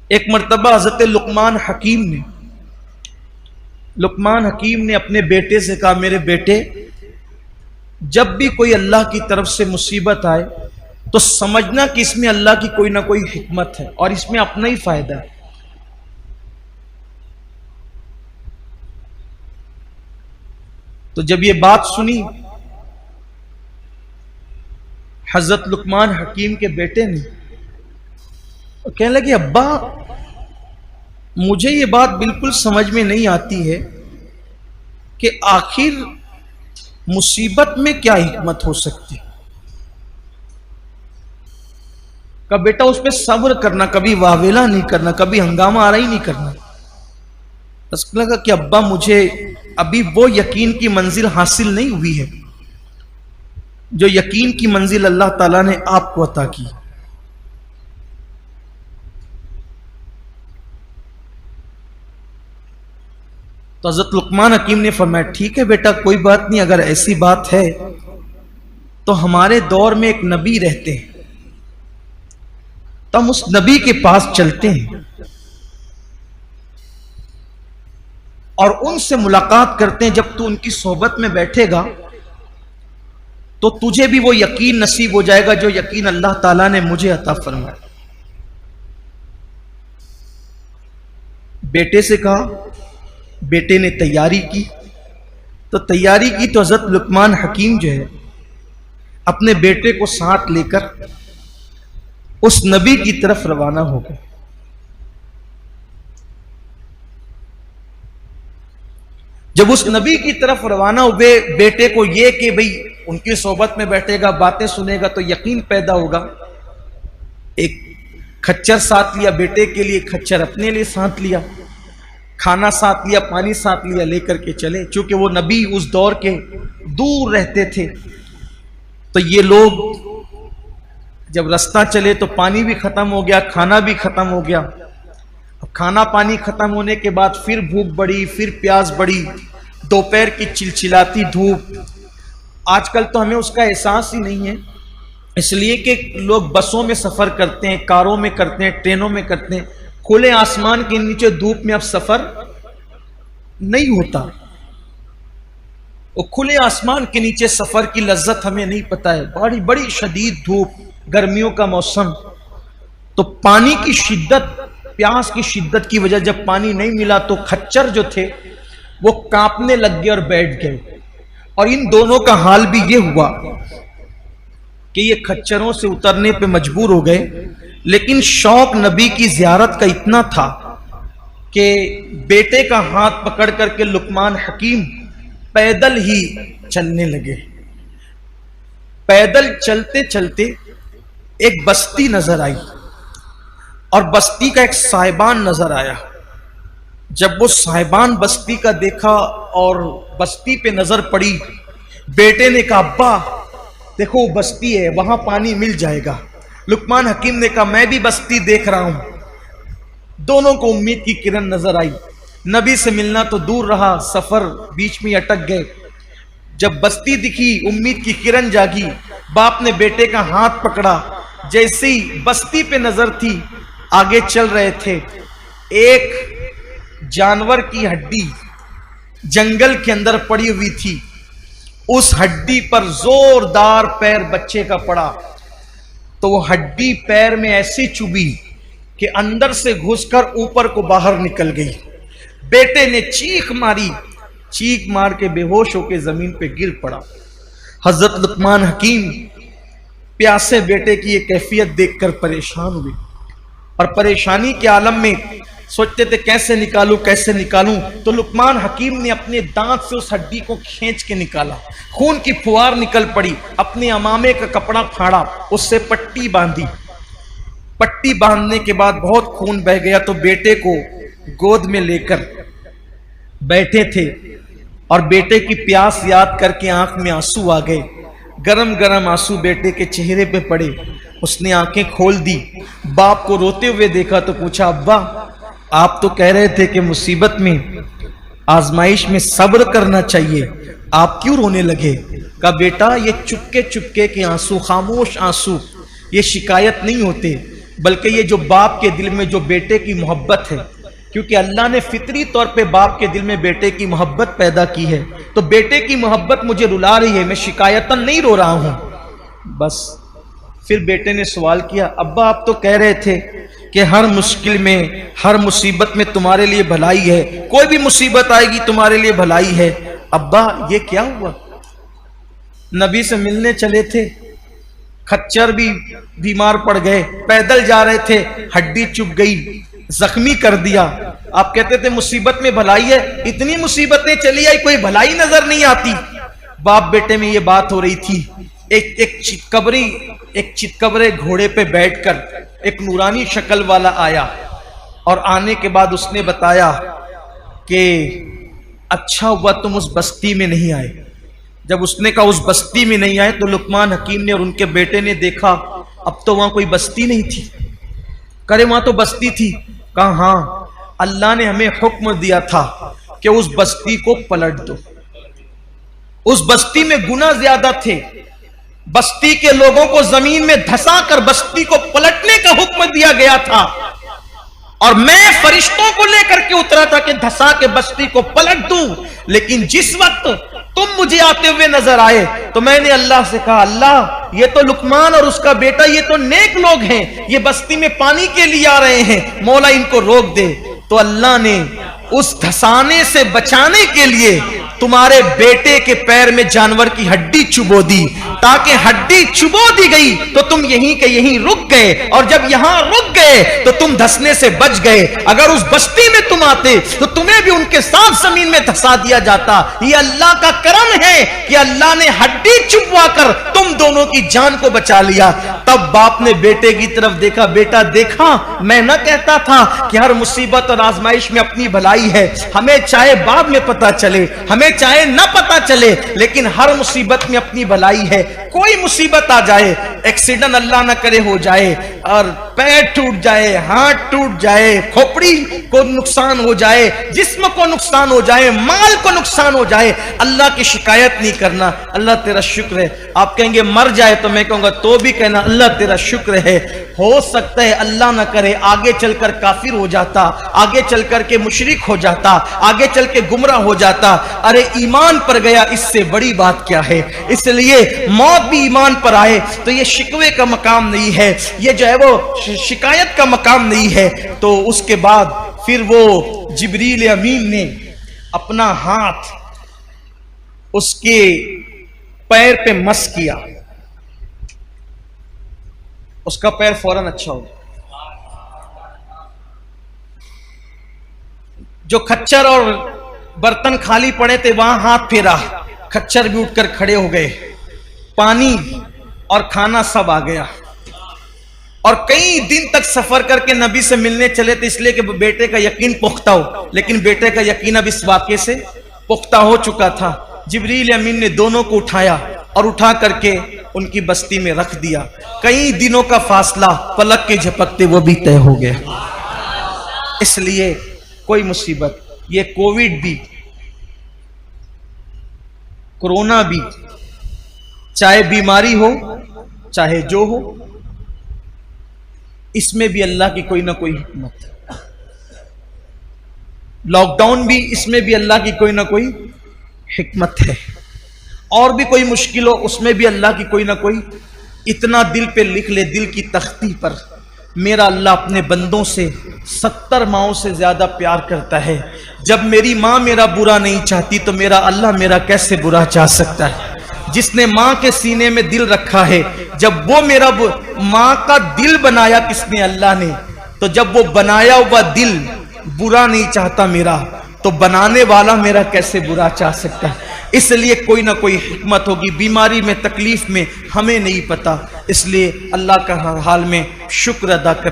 ایک مرتبہ حضرت لقمان حکیم نے اپنے بیٹے سے کہا، میرے بیٹے، جب بھی کوئی اللہ کی طرف سے مصیبت آئے تو سمجھنا کہ اس میں اللہ کی کوئی نہ کوئی حکمت ہے اور اس میں اپنا ہی فائدہ ہے۔ تو جب یہ بات سنی حضرت لقمان حکیم کے بیٹے نے، کہنے لگے، ابا مجھے یہ بات بالکل سمجھ میں نہیں آتی ہے کہ آخر مصیبت میں کیا حکمت ہو سکتی۔ کہ بیٹا اس پہ صبر کرنا، کبھی واویلا نہیں کرنا، کبھی ہنگامہ آرائی نہیں کرنا۔ اس کو لگا کہ ابا مجھے ابھی وہ یقین کی منزل حاصل نہیں ہوئی ہے جو یقین کی منزل اللہ تعالیٰ نے آپ کو عطا کی۔ تو حضرت لقمان حکیم نے فرمایا، ٹھیک ہے بیٹا، کوئی بات نہیں، اگر ایسی بات ہے تو ہمارے دور میں ایک نبی رہتے ہیں، تو ہم اس نبی کے پاس چلتے ہیں اور ان سے ملاقات کرتے ہیں۔ جب تو ان کی صحبت میں بیٹھے گا تو تجھے بھی وہ یقین نصیب ہو جائے گا جو یقین اللہ تعالیٰ نے مجھے عطا فرمایا۔ بیٹے سے کہا، بیٹے نے تیاری کی، تو حضرت لقمان حکیم جو ہے اپنے بیٹے کو ساتھ لے کر اس نبی کی طرف روانہ ہو گئے۔ جب اس نبی کی طرف روانہ ہوئے، بیٹے کو یہ کہ بھئی ان کی صحبت میں بیٹھے گا، باتیں سنے گا تو یقین پیدا ہوگا، ایک کھچر ساتھ لیا بیٹے کے لیے، کھچر اپنے لیے ساتھ لیا، کھانا ساتھ لیا، پانی ساتھ لیا، لے کر کے چلے۔ چونکہ وہ نبی اس دور کے دور رہتے تھے تو یہ لوگ جب رستہ چلے تو پانی بھی ختم ہو گیا، کھانا بھی ختم ہو گیا۔ کھانا پانی ختم ہونے کے بعد پھر بھوک بڑھی، پھر پیاس بڑھی، دوپہر کی چلچلاتی دھوپ۔ آج کل تو ہمیں اس کا احساس ہی نہیں ہے، اس لیے کہ لوگ بسوں میں سفر کرتے ہیں، کاروں میں کرتے ہیں، ٹرینوں میں کرتے ہیں، کھلے آسمان کے نیچے دھوپ میں اب سفر نہیں ہوتا۔ وہ کھلے آسمان کے نیچے سفر کی لذت ہمیں نہیں پتہ ہے، بڑی بڑی شدید دھوپ، گرمیوں کا موسم، تو پانی کی شدت، پیاس کی شدت کی وجہ جب پانی نہیں ملا تو کھچر جو تھے وہ کانپنے لگ گئے اور بیٹھ گئے۔ اور ان دونوں کا حال بھی یہ ہوا کہ یہ کھچروں سے اترنے پہ مجبور ہو گئے، لیکن شوق نبی کی زیارت کا اتنا تھا کہ بیٹے کا ہاتھ پکڑ کر کے لقمان حکیم پیدل ہی چلنے لگے۔ پیدل چلتے چلتے ایک بستی نظر آئی اور بستی کا ایک صاحبان نظر آیا۔ جب وہ صاحبان بستی کا دیکھا اور بستی پہ نظر پڑی، بیٹے نے کہا، ابا دیکھو وہ بستی ہے، وہاں پانی مل جائے گا۔ لقمان حکیم نے کہا، میں بھی بستی دیکھ رہا ہوں۔ دونوں کو امید کی کرن نظر آئی۔ نبی سے ملنا تو دور رہا، سفر بیچ میں اٹک گئے۔ جب بستی دکھی، امید کی کرن جاگی، باپ نے بیٹے کا ہاتھ پکڑا۔ جیسی بستی پہ نظر تھی، آگے چل رہے تھے، ایک جانور کی ہڈی جنگل کے اندر پڑی ہوئی تھی، اس ہڈی پر زوردار پیر بچے کا پڑا، تو وہ ہڈی پیر میں ایسی چبھی کہ اندر سے گھس کر اوپر کو باہر نکل گئی۔ بیٹے نے چیخ ماری، چیخ مار کے بے ہوش ہو کے زمین پہ گر پڑا۔ حضرت لقمان حکیم پیاسے بیٹے کی یہ کیفیت دیکھ کر پریشان ہوئے اور پریشانی کے عالم میں سوچتے تھے کیسے نکالوں۔ تو لقمان حکیم نے اپنے دانت سے اس ہڈی کو کھینچ کے نکالا، خون کی پھوار نکل پڑی، اپنے امامے کا کپڑا پھاڑا، اس سے پٹی باندھی۔ پٹی باندھنے کے بعد بہت خون بہہ گیا تو بیٹے کو گود میں لے کر بیٹھے تھے اور بیٹے کی پیاس یاد کر کے آنکھ میں آنسو آ گئے۔ گرم گرم آنسو بیٹے کے چہرے پہ پڑے، اس نے آنکھیں کھول دی، باپ کو روتے ہوئے دیکھا تو پوچھا، ابا آپ تو کہہ رہے تھے کہ مصیبت میں، آزمائش میں صبر کرنا چاہیے، آپ کیوں رونے لگے؟ کہا بیٹا یہ چپکے چپکے کے آنسو، خاموش آنسو، یہ شکایت نہیں ہوتے، بلکہ یہ جو باپ کے دل میں جو بیٹے کی محبت ہے، کیونکہ اللہ نے فطری طور پہ باپ کے دل میں بیٹے کی محبت پیدا کی ہے، تو بیٹے کی محبت مجھے رلا رہی ہے، میں شکایتاً نہیں رو رہا ہوں بس۔ پھر بیٹے نے سوال کیا، ابا آپ تو کہہ رہے تھے کہ ہر مشکل میں، ہر مصیبت میں تمہارے لیے بھلائی ہے، کوئی بھی مصیبت آئے گی تمہارے لیے بھلائی ہے، ابا یہ کیا ہوا؟ نبی سے ملنے چلے تھے، خچر بھی بیمار پڑ گئے، پیدل جا رہے تھے، ہڈی چپ گئی، زخمی کر دیا، آپ کہتے تھے مصیبت میں بھلائی ہے، اتنی مصیبتیں چلی آئی کوئی بھلائی نظر نہیں آتی۔ باپ بیٹے میں یہ بات ہو رہی تھی۔ ایک چتکبرے گھوڑے پہ بیٹھ کر ایک نورانی شکل والا آیا، اور آنے کے بعد اس نے بتایا کہ اچھا ہوا تم اس بستی میں نہیں آئے۔ جب اس نے کہا اس بستی میں نہیں آئے تو لقمان حکیم نے اور ان کے بیٹے نے دیکھا اب تو وہاں کوئی بستی نہیں تھی۔ کرے وہاں تو بستی تھی، کہا ہاں اللہ نے ہمیں حکم دیا تھا کہ اس بستی کو پلٹ دو۔ اس بستی میں گناہ زیادہ تھے، بستی کے لوگوں کو زمین میں دھسا کر بستی کو پلٹنے کا حکم دیا گیا تھا، اور میں فرشتوں کو لے کر کے اترا تھا کہ دھسا کے بستی کو پلٹ دوں، لیکن جس وقت تم مجھے آتے ہوئے نظر آئے تو میں نے اللہ سے کہا اللہ یہ تو لقمان اور اس کا بیٹا یہ تو نیک لوگ ہیں، یہ بستی میں پانی کے لیے آ رہے ہیں، مولا ان کو روک دے۔ تو اللہ نے اس دھسانے سے بچانے کے لیے تمہارے بیٹے کے پیر میں جانور کی ہڈی چبو دی، تاکہ ہڈی چبو دی گئی تو تم یہیں کے یہیں رک گئے، اور جب یہاں رک گئے تو تم دھسنے سے بچ گئے۔ اگر اس بستی میں تم آتے تو تمہیں بھی ان کے ساتھ زمین میں دھسا دیا جاتا۔ یہ اللہ کا کرم ہے کہ اللہ نے ہڈی چبوا کر تم دونوں کی جان کو بچا لیا۔ تب باپ نے بیٹے کی طرف دیکھا، بیٹا دیکھا میں نہ کہتا تھا کہ ہر مصیبت اور آزمائش میں اپنی بھلائی ہے، ہمیں چاہے بعد میں پتا چلے، ہمیں چاہے نہ پتا چلے، لیکن ہر مصیبت میں اپنی بھلائی ہے۔ کوئی مصیبت آ جائے، ایکسیڈنٹ اللہ نہ کرے ہو جائے، اور پیر ٹوٹ جائے، ہاتھ ٹوٹ جائے، کھوپڑی کو نقصان ہو جائے، جسم کو نقصان ہو جائے، مال کو نقصان ہو جائے، اللہ کی شکایت نہیں کرنا، اللہ تیرا شکر ہے۔ آپ کہیں گے مر جائے تو میں کہوں گا تو بھی کہنا اللہ تیرا شکر ہے۔ ہو سکتا ہے اللہ نہ کرے آگے چل کر کافر ہو جاتا، آگے چل کر کے مشرک ہو جاتا، آگے چل کے گمراہ ہو جاتا، ارے ایمان پر گیا اس سے بڑی بات کیا ہے۔ اس لیے موت بھی ایمان پر آئے تو یہ شکوے کا مقام نہیں ہے، یہ جو ہے وہ شکایت کا مقام نہیں ہے۔ تو اس کے بعد پھر وہ جبریل امین نے اپنا ہاتھ اس کے پیر پہ مس کیا، اس کا پیر فوراً اچھا ہو گیا۔ جو کھچر اور برتن خالی پڑے تھے وہاں ہاتھ پھیرا، کھچر بھی اٹھ کر کھڑے ہو گئے، پانی اور کھانا سب آ گیا۔ اور کئی دن تک سفر کر کے نبی سے ملنے چلے تھے اس لیے کہ بیٹے کا یقین پختہ ہو، لیکن بیٹے کا یقین اب اس واقعے سے پختہ ہو چکا تھا۔ جبریل امین نے دونوں کو اٹھایا اور اٹھا کر کے ان کی بستی میں رکھ دیا۔ کئی دنوں کا فاصلہ پلک کے جھپکتے وہ بھی طے ہو گیا۔ اس لیے کوئی مصیبت، یہ کووڈ بھی، کرونا بھی، چاہے بیماری ہو چاہے جو ہو، اس میں بھی اللہ کی کوئی نہ کوئی حکمت۔ لاک ڈاؤن بھی، اس میں بھی اللہ کی کوئی نہ کوئی حکمت ہے۔ اور بھی کوئی مشکل ہو اس میں بھی اللہ کی کوئی نہ کوئی۔ اتنا دل پہ لکھ لے، دل کی تختی پر، میرا اللہ اپنے بندوں سے 70 ماؤں سے زیادہ پیار کرتا ہے۔ جب میری ماں میرا برا نہیں چاہتی تو میرا اللہ میرا کیسے برا چاہ سکتا ہے؟ جس نے ماں کے سینے میں دل رکھا ہے، جب وہ میرا ماں کا دل بنایا کس نے؟ اللہ نے۔ تو جب وہ بنایا ہوا دل برا نہیں چاہتا میرا، تو بنانے والا میرا کیسے برا چاہ سکتا ہے؟ اس لیے کوئی نہ کوئی حکمت ہوگی۔ بیماری میں، تکلیف میں ہمیں نہیں پتا، اس لیے اللہ کا ہر حال میں شکر ادا کر